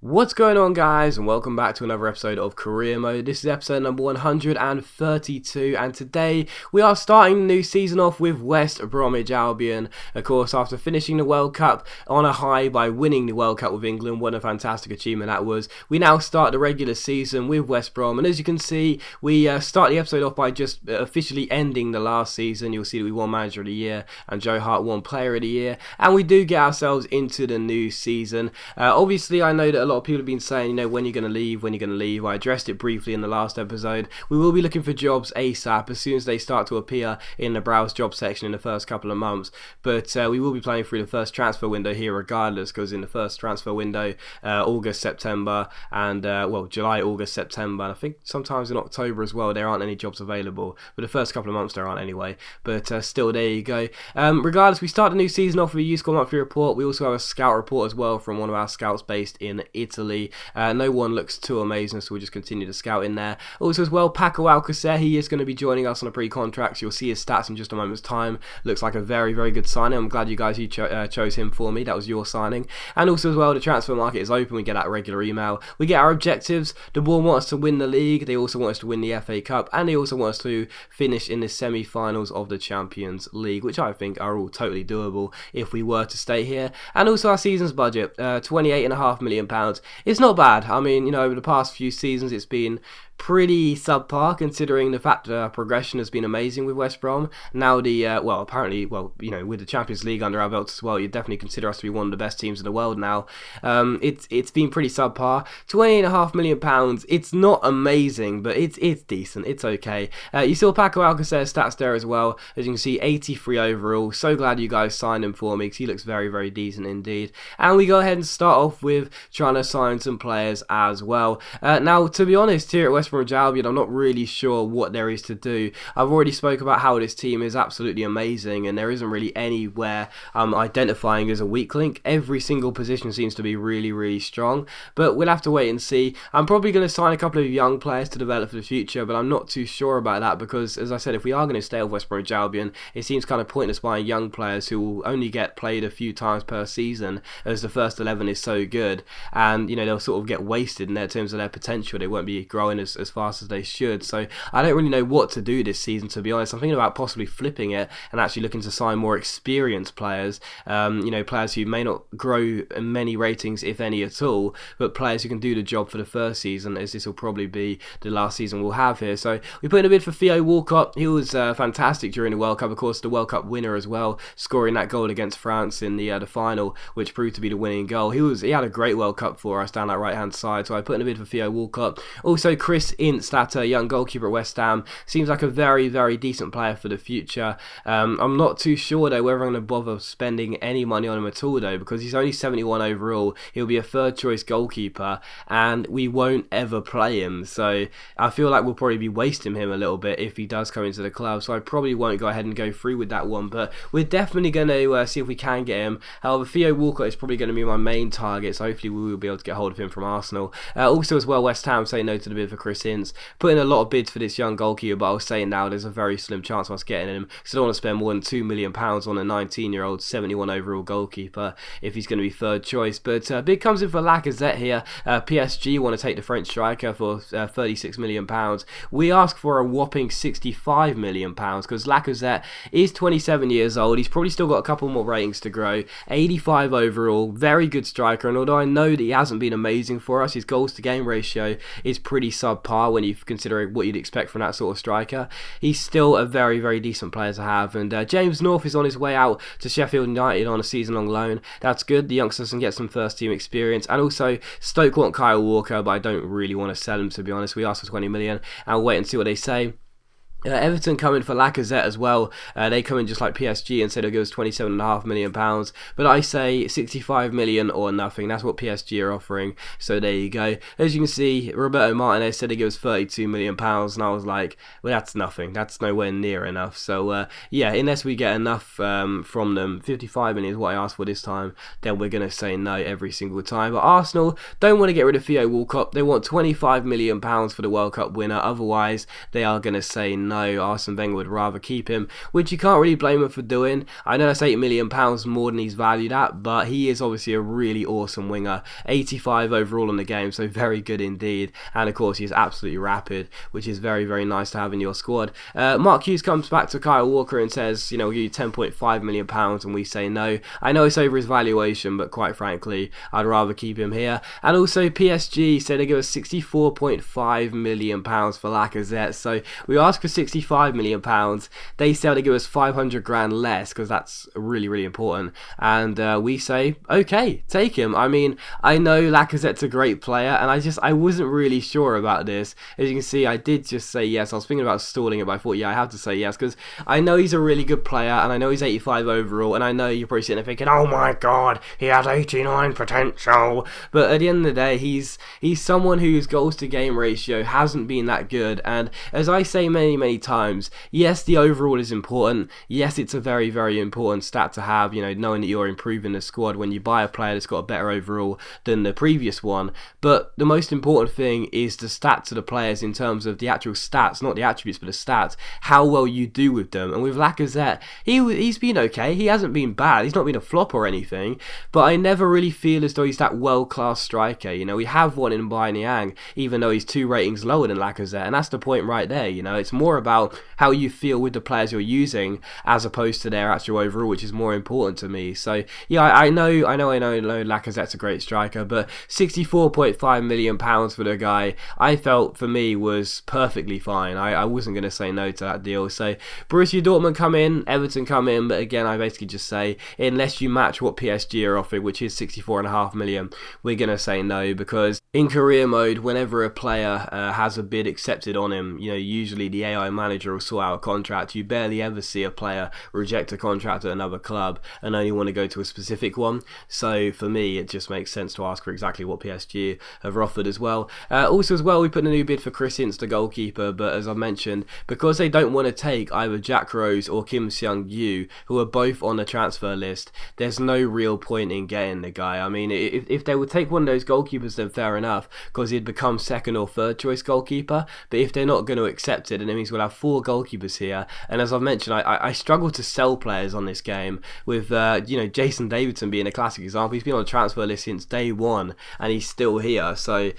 What's going on, guys, and welcome back to another episode of Career Mode. This is episode number 132, and today we are starting the new season off with West Bromwich Albion. Of course, after finishing the World Cup on a high by winning the World Cup with England, what a fantastic achievement that was. We now start the regular season with West Brom, and as you can see, we start the episode off by just officially ending the last season. You'll see that we won Manager of the Year, and Joe Hart won Player of the Year, and we do get ourselves into the new season. Obviously, I know that a lot of people have been saying, when you're going to leave. I addressed it briefly in the last episode. We will be looking for jobs ASAP as soon as they start to appear in the browse job section in the first couple of months. But we will be playing through the first transfer window here regardless, because in the first transfer window, August, September, and July, August, September, and I think sometimes in October as well, there aren't any jobs available. But the first couple of months there aren't anyway. But still, there you go. Regardless, we start the new season off with a U-Score monthly report. We also have a scout report as well from one of our scouts based in Italy. No one looks too amazing, so we'll just continue to scout in there. Also as well, Paco Alcacer, he is going to be joining us on a pre-contract, so you'll see his stats in just a moment's time. Looks like a very, very good signing. I'm glad you guys chose him for me. That was your signing. And also as well, the transfer market is open. We get that regular email. We get our objectives. The board want us to win the league. They also want us to win the FA Cup, and they also want us to finish in the semi-finals of the Champions League, which I think are all totally doable if we were to stay here. And also our season's budget, £28.5 million. It's not bad. I mean, over the past few seasons, it's been pretty subpar considering the fact that progression has been amazing with West Brom. Now with the Champions League under our belts as well, you'd definitely consider us to be one of the best teams in the world now. It's been pretty subpar. £28.5 million. It's not amazing, but it's decent. It's okay. You saw Paco Alcacer's stats there as well. As you can see, 83 overall. So glad you guys signed him for me because he looks very, very decent indeed. And we go ahead and start off with trying to sign some players as well. Now, to be honest, here at West Bromwich Albion, I'm not really sure what there is to do. I've already spoke about how this team is absolutely amazing, and there isn't really anywhere I'm identifying as a weak link. Every single position seems to be really, really strong, but we'll have to wait and see. I'm probably going to sign a couple of young players to develop for the future, but I'm not too sure about that because, as I said, if we are going to stay with West Bromwich Albion, it seems kind of pointless buying young players who will only get played a few times per season, as the first 11 is so good, and they'll sort of get wasted in terms of their potential. They won't be growing as fast as they should. So I don't really know what to do this season, to be honest. I'm thinking about possibly flipping it and actually looking to sign more experienced players, players who may not grow many ratings, if any at all, but players who can do the job for the first season, as this will probably be the last season we'll have here. So we put in a bid for Theo Walcott. He was fantastic during the World Cup, of course, the World Cup winner as well, scoring that goal against France in the final, which proved to be the winning goal. He had a great World Cup for us down that right hand side, so I put in a bid for Theo Walcott. Also Chris Ince, that young goalkeeper at West Ham, seems like a very, very decent player for the future. I'm not too sure though whether I'm going to bother spending any money on him at all though, because he's only 71 overall. He'll be a third choice goalkeeper and we won't ever play him, so I feel like we'll probably be wasting him a little bit if he does come into the club, so I probably won't go ahead and go through with that one, but we're definitely going to see if we can get him. However, Theo Walcott is probably going to be my main target, so hopefully we will be able to get hold of him from Arsenal. Also as well, West Ham say no to the bid for Chris Ince. Put in a lot of bids for this young goalkeeper, but I was saying now there's a very slim chance of us getting him, because I don't want to spend more than £2 million on a 19-year-old 71 overall goalkeeper if he's going to be third choice. But bid comes in for Lacazette here. PSG want to take the French striker for £36 million. We ask for a whopping £65 million because Lacazette is 27 years old. He's probably still got a couple more ratings to grow. 85 overall, very good striker, and although I know that he hasn't been amazing for us, his goals to game ratio is pretty subpar when you consider what you'd expect from that sort of striker. He's still a very, very decent player to have, and James North is on his way out to Sheffield United on a season-long loan. That's good. The youngsters can get some first-team experience, and also Stoke want Kyle Walker, but I don't really want to sell him, to be honest. We asked for 20 million, and we'll wait and see what they say. Everton come in for Lacazette as well. They come in just like PSG and say they'll give us £27.5 million. But I say 65 million or nothing. That's what PSG are offering. So there you go. As you can see, Roberto Martinez said they give us £32 million. And I was like, well, that's nothing. That's nowhere near enough. So yeah, unless we get enough from them, 55 million is what I asked for this time, then we're going to say no every single time. But Arsenal don't want to get rid of Theo Walcott. They want £25 million for the World Cup winner. Otherwise, they are going to say no. no, Arsene Wenger would rather keep him, which you can't really blame him for doing. I know that's £8 million more than he's valued at, but he is obviously a really awesome winger. 85 overall in the game, so very good indeed. And of course, he's absolutely rapid, which is very, very nice to have in your squad. Mark Hughes comes back to Kyle Walker and says, we'll give you £10.5 million, and we say no. I know it's over his valuation, but quite frankly, I'd rather keep him here. And also, PSG said they give us £64.5 million for Lacazette, so we asked for £65 million. They say they give us 500 grand less, because that's really, really important. And we say, okay, take him. I mean, I know Lacazette's a great player, and I wasn't really sure about this. As you can see, I did just say yes. I was thinking about stalling it, but I thought, yeah, I have to say yes, because I know he's a really good player, and I know he's 85 overall, and I know you're probably sitting there thinking, oh my god, he has 89 potential. But at the end of the day, he's someone whose goals to game ratio hasn't been that good, and as I say many, many times, yes, the overall is important. Yes, it's a very, very important stat to have, knowing that you're improving the squad when you buy a player that's got a better overall than the previous one. But the most important thing is the stats of the players in terms of the actual stats, not the attributes, but the stats, how well you do with them. And with Lacazette, he's been okay. He hasn't been bad. He's not been a flop or anything, but I never really feel as though he's that world-class striker. We have one in Aubameyang, even though he's 2 ratings lower than Lacazette, and that's the point right there. It's more about how you feel with the players you're using as opposed to their actual overall, which is more important to me. So yeah, I know Lacazette's a great striker, but £64.5 million for the guy, I felt for me was perfectly fine. I wasn't going to say no to that deal. So Borussia Dortmund come in, Everton come in, but again, I basically just say, unless you match what PSG are offering, which is £64.5 million, we're going to say no, because in career mode, whenever a player has a bid accepted on him, usually the AI manager will sort out a contract. You barely ever see a player reject a contract at another club and only want to go to a specific one. So for me, it just makes sense to ask for exactly what PSG have offered as well. Also as well, we put in a new bid for Chris Ince, the goalkeeper, but as I mentioned, because they don't want to take either Jack Rose or Kim Seung-yu, who are both on the transfer list, there's no real point in getting the guy. I mean, if they would take one of those goalkeepers, then fair enough, because he'd become second or third choice goalkeeper. But if they're not going to accept it, then it means we'll have 4 goalkeepers here. And as I've mentioned, I struggle to sell players on this game, with Jason Davidson being a classic example. He's been on the transfer list since day one, and he's still here. So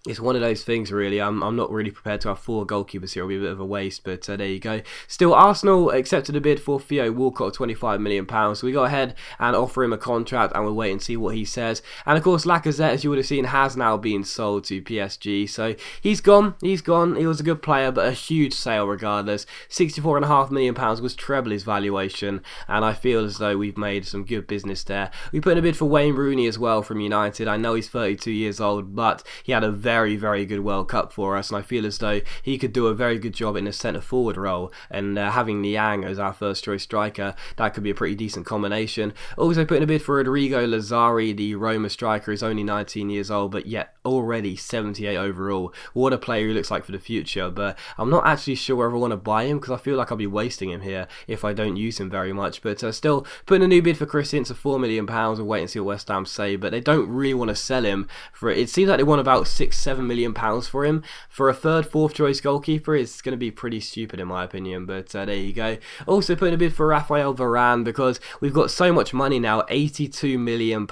it's one of those things, really. I'm not really prepared to have 4 goalkeepers here. It'll be a bit of a waste, but there you go. Still, Arsenal accepted a bid for Theo Walcott, £25 million. So we go ahead and offer him a contract, and we'll wait and see what he says. And of course, Lacazette, as you would have seen, has now been sold to PSG. So he's gone. He was a good player, but a huge sale regardless. £64.5 million was treble his valuation, and I feel as though we've made some good business there. We put in a bid for Wayne Rooney as well from United. I know he's 32 years old, but he had a very, very good World Cup for us, and I feel as though he could do a very good job in the centre forward role, and having Niang as our first choice striker, that could be a pretty decent combination. Also put in a bid for Rodrigo Lazzari, the Roma striker. Is only 19 years old, but yet already 78 overall. What a player he looks like for the future, but I'm not actually sure whether I want to buy him, because I feel like I'll be wasting him here if I don't use him very much. But still, putting a new bid for Chris Ince of £4 million. We'll wait and see what West Ham say, but they don't really want to sell him for it. It seems like they want about £6-7 million for him. For a third, fourth choice goalkeeper, it's going to be pretty stupid in my opinion, but there you go. Also putting a bid for Raphael Varane, because we've got so much money now, £82 million.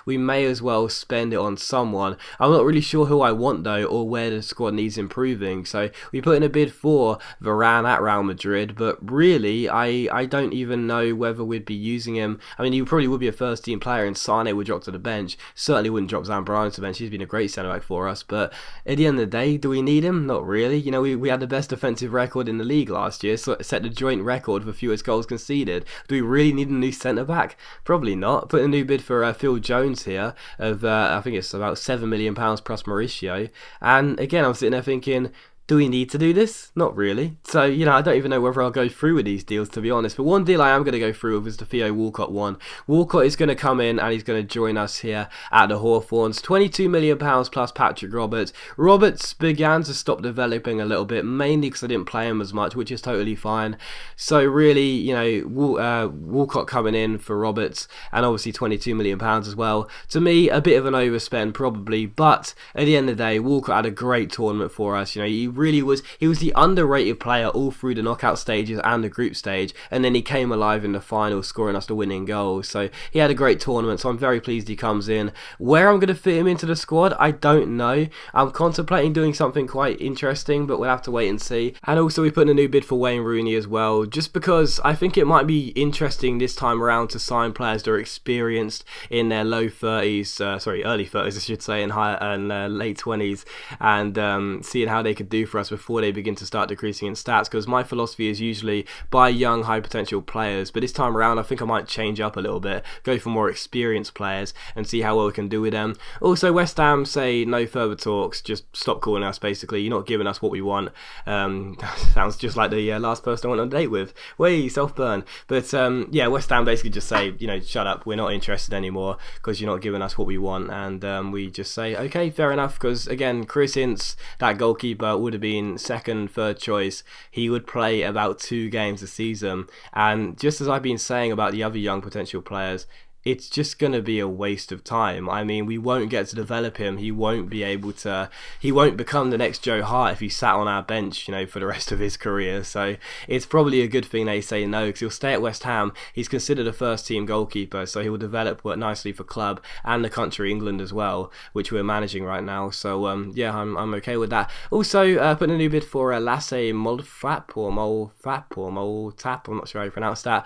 We may as well spend it on someone. I'm not really sure who I want though, or where the squad needs improving, so we put in a bid for Varane at Real Madrid, but really I don't even know whether we'd be using him. I mean, he probably would be a first team player, and Sane would drop to the bench. Certainly wouldn't drop Zambrano to the bench. He's been a great centre back for us, but at the end of the day, do we need him? Not really. We had the best defensive record in the league last year, so set the joint record for fewest goals conceded. Do we really need a new centre back? Probably not. Put a new bid for Phil Jones here of I think it's about £7 million plus Mauricio, and again I'm sitting there thinking, do we need to do this? Not really. So, I don't even know whether I'll go through with these deals, to be honest. But one deal I am going to go through with is the Theo Walcott one. Walcott is going to come in and he's going to join us here at the Hawthorns. £22 million plus Patrick Roberts. Roberts began to stop developing a little bit, mainly because I didn't play him as much, which is totally fine. So really, Walcott coming in for Roberts, and obviously £22 million as well. To me, a bit of an overspend probably, but at the end of the day, Walcott had a great tournament for us. He he was the underrated player all through the knockout stages and the group stage, and then he came alive in the final, scoring us the winning goal. So he had a great tournament, so I'm very pleased he comes in. Where I'm going to fit him into the squad, I don't know. I'm contemplating doing something quite interesting, but we'll have to wait and see. And also we put in a new bid for Wayne Rooney as well, just because I think it might be interesting this time around to sign players that are experienced in their early 30s I should say, and late 20s, and seeing how they could do for us before they begin to start decreasing in stats, because my philosophy is usually buy young high potential players, but this time around I think I might change up a little bit, go for more experienced players and see how well we can do with them. Also, West Ham say no further talks, just stop calling us basically, you're not giving us what we want. Sounds just like the last person I went on a date with. Way self-burn. But yeah, West Ham basically just say, shut up, we're not interested anymore because you're not giving us what we want. And we just say, okay, fair enough, because again, Chris Ince, that goalkeeper, would have been second, third choice. He would play about 2 games a season, and just as I've been saying about the other young potential players, it's just going to be a waste of time. I mean, we won't get to develop him. He won't become the next Joe Hart if he sat on our bench, for the rest of his career. So it's probably a good thing they say no, because he'll stay at West Ham. He's considered a first team goalkeeper, so he will develop nicely for club and the country, England as well, which we're managing right now. So yeah, I'm okay with that. Also, putting a new bid for Lasse Molfap, I'm not sure how you pronounce that,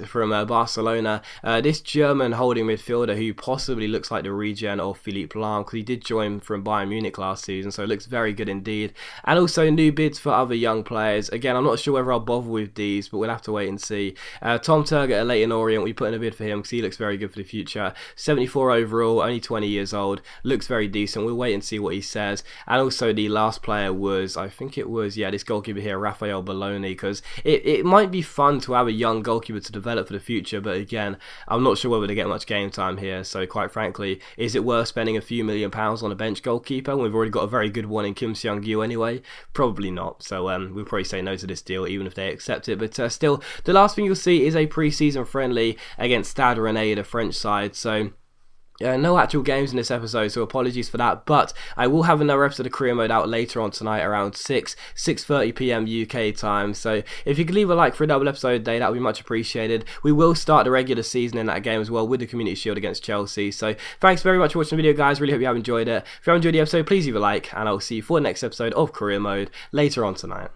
from Barcelona. This German holding midfielder who possibly looks like the regen of Philippe Lahm, because he did join from Bayern Munich last season, so it looks very good indeed. And also new bids for other young players. Again, I'm not sure whether I'll bother with these, but we'll have to wait and see. Tom Turgot at Leyton Orient, we put in a bid for him because he looks very good for the future. 74 overall, only 20 years old, looks very decent. We'll wait and see what he says. And also the last player was, this goalkeeper here, Raphael Bologna, because it might be fun to have a young goalkeeper to develop for the future, but again, I'm not sure whether to get much game time here. So quite frankly, is it worth spending a few £1 million on a bench goalkeeper when we've already got a very good one in Kim Seung-gyu anyway? Probably not. So we'll probably say no to this deal even if they accept it. But still, the last thing you'll see is a pre-season friendly against Stade Rennais, the French side. So no actual games in this episode, so apologies for that, but I will have another episode of Career Mode out later on tonight around 6:30 PM UK time, so if you could leave a like for a double episode a day, that would be much appreciated. We will start the regular season in that game as well with the Community Shield against Chelsea, so thanks very much for watching the video, guys. Really hope you have enjoyed it. If you have enjoyed the episode, please leave a like, and I'll see you for the next episode of Career Mode later on tonight.